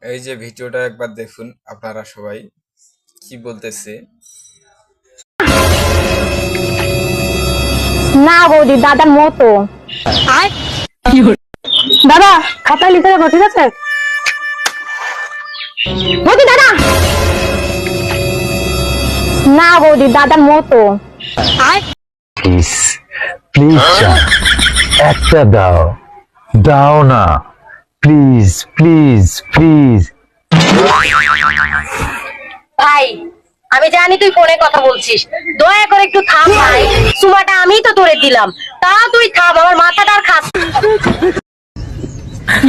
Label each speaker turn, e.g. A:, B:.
A: এই যে ভিডিওটা একবার দেখুন আপনারা সবাই কি বলতেছে।
B: না বৌদি, দাদার মতো। দাদা, খাতায় লিখে রাখো, ঠিক আছে? বৌদি, দাদা। না বৌদি, দাদার মতো।
C: প্লিজ প্লিজ একটা দাও, দাও না, প্লিজ প্লিজ প্লিজ।
D: ভাই, আমি জানি তুই ফোনে কথা বলছিস, দয়া করে একটু থাম ভাই। সুমাটা আমি তো তোরে দিলাম, তা তুই থাম, আমার মাথাটা আর খাস।
E: কি